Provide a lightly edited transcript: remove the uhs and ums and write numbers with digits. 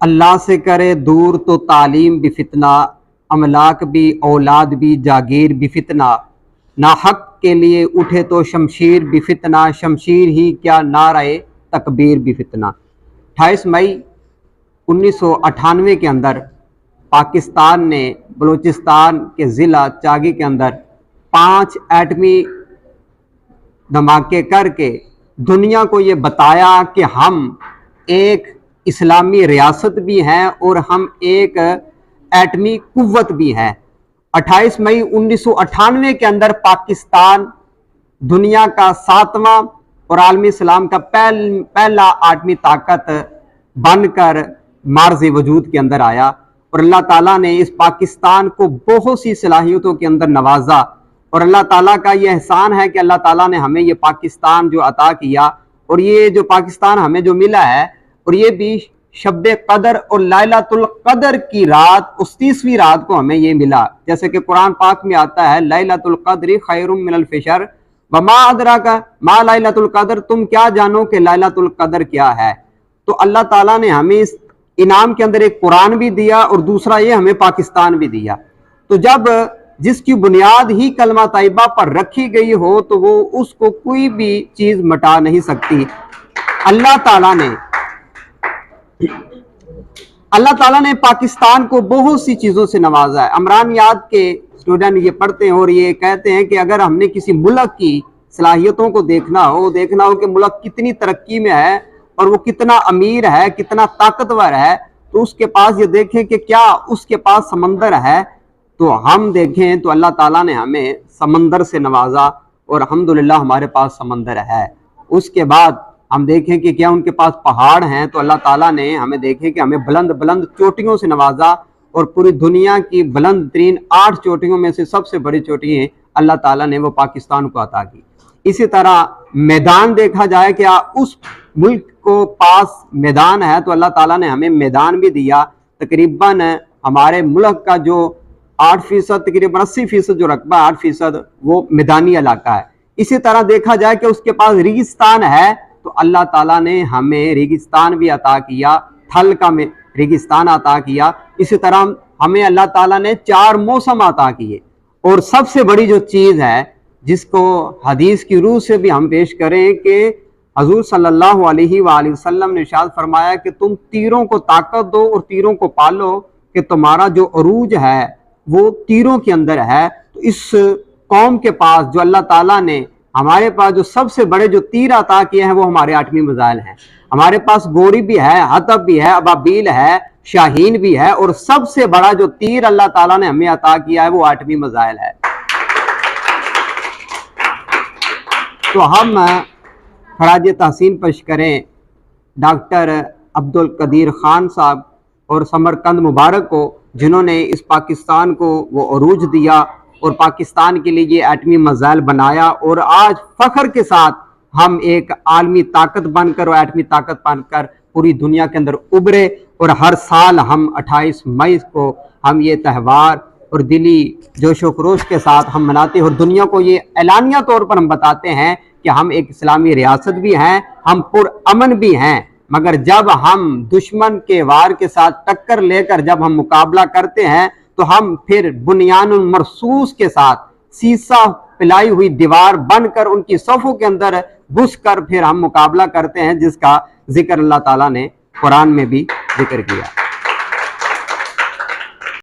اللہ سے کرے دور تو تعلیم بھی فتنہ، املاک بھی اولاد بھی جاگیر بھی فتنہ، نا حق کے لیے اٹھے تو شمشیر بھی فتنہ، شمشیر ہی کیا نعرہ تکبیر بھی فتنہ۔ 28 مئی 1998 کے اندر پاکستان نے بلوچستان کے ضلع چاگی کے اندر 5 ایٹمی دھماکے کر کے دنیا کو یہ بتایا کہ ہم ایک اسلامی ریاست بھی ہیں اور ہم ایک ایٹمی قوت بھی ہیں۔ 28 مئی 1998 کے اندر پاکستان دنیا کا 7واں اور عالمی اسلام کا پہلا ایٹمی طاقت بن کر معرض وجود کے اندر آیا، اور اللہ تعالیٰ نے اس پاکستان کو بہت سی صلاحیتوں کے اندر نوازا، اور اللہ تعالیٰ کا یہ احسان ہے کہ اللہ تعالیٰ نے ہمیں یہ پاکستان جو عطا کیا، اور یہ جو پاکستان ہمیں جو ملا ہے، اور یہ بھی شب قدر اور لیلۃ القدر کی رات، اس 30ویں رات کو ہمیں یہ ملا، جیسے کہ قرآن پاک میں آتا ہے لیلۃ القدر خیر من الف شہر وما ادراک ما لیلۃ القدر، تم کیا جانو کہ لیلۃ القدر کیا ہے۔ تو اللہ تعالیٰ نے ہمیں اس انعام کے اندر ایک قرآن بھی دیا، اور دوسرا یہ ہمیں پاکستان بھی دیا۔ تو جب جس کی بنیاد ہی کلمہ طیبہ پر رکھی گئی ہو تو وہ اس کو کوئی بھی چیز مٹا نہیں سکتی۔ اللہ تعالیٰ نے پاکستان کو بہت سی چیزوں سے نوازا ہے۔ عمرانیات کے اسٹوڈنٹ یہ پڑھتے ہیں اور یہ کہتے ہیں کہ اگر ہم نے کسی ملک کی صلاحیتوں کو دیکھنا ہو کہ ملک کتنی ترقی میں ہے اور وہ کتنا امیر ہے، کتنا طاقتور ہے، تو اس کے پاس یہ دیکھیں کہ کیا اس کے پاس سمندر ہے۔ تو ہم دیکھیں تو اللہ تعالیٰ نے ہمیں سمندر سے نوازا، اور الحمدللہ ہمارے پاس سمندر ہے۔ اس کے بعد ہم دیکھیں کہ کیا ان کے پاس پہاڑ ہیں، تو اللہ تعالیٰ نے ہمیں دیکھیں کہ ہمیں بلند بلند چوٹیوں سے نوازا، اور پوری دنیا کی بلند ترین 8 چوٹیوں میں سے سب سے بڑی چوٹی ہے اللہ تعالیٰ نے وہ پاکستان کو عطا کی۔ اسی طرح میدان دیکھا جائے کہ اس ملک کو پاس میدان ہے، تو اللہ تعالیٰ نے ہمیں میدان بھی دیا۔ تقریباً ہمارے ملک کا جو 8%، تقریباً 80% جو رقبہ 8% وہ میدانی علاقہ ہے۔ اسی طرح دیکھا جائے کہ اس کے پاس ریگستان ہے، تو اللہ تعالیٰ نے ہمیں ریگستان بھی عطا کیا، تھل کا ریگستان عطا کیا۔ اسی طرح ہمیں اللہ تعالیٰ نے 4 موسم عطا کیے، اور سب سے بڑی جو چیز ہے جس کو حدیث کی روح سے بھی ہم پیش کریں کہ حضور صلی اللہ علیہ وآلہ وسلم نے ارشاد فرمایا کہ تم تیروں کو طاقت دو اور تیروں کو پالو، کہ تمہارا جو عروج ہے وہ تیروں کے اندر ہے۔ تو اس قوم کے پاس جو اللہ تعالیٰ نے ہمارے پاس جو سب سے بڑے جو تیر عطا کیے ہیں وہ ہمارے ایٹمی میزائل ہیں۔ ہمارے پاس گوری بھی ہے، حطب بھی ہے، ابابیل ہے، شاہین بھی ہے، اور سب سے بڑا جو تیر اللہ تعالیٰ نے ہمیں عطا کیا ہے وہ ایٹمی میزائل ہے۔ تو ہم خراج تحسین پیش کریں ڈاکٹر عبدالقدیر خان صاحب اور سمرقند مبارک کو، جنہوں نے اس پاکستان کو وہ عروج دیا اور پاکستان کے لیے یہ ایٹمی میزائل بنایا، اور آج فخر کے ساتھ ہم ایک عالمی طاقت بن کر اور ایٹمی طاقت بن کر پوری دنیا کے اندر ابھرے، اور ہر سال ہم 28 مئی کو ہم یہ تہوار اور دلی جوش و خروش کے ساتھ ہم مناتے ہیں، اور دنیا کو یہ اعلانیہ طور پر ہم بتاتے ہیں کہ ہم ایک اسلامی ریاست بھی ہیں، ہم پرامن بھی ہیں۔ مگر جب ہم دشمن کے وار کے ساتھ ٹکر لے کر جب ہم مقابلہ کرتے ہیں تو ہم پھر بنیان مرصوص کے ساتھ سیسہ پلائی ہوئی دیوار بن کر ان کی صفوں کے اندر گھس کر پھر ہم مقابلہ کرتے ہیں، جس کا ذکر اللہ تعالیٰ نے قرآن میں بھی ذکر کیا۔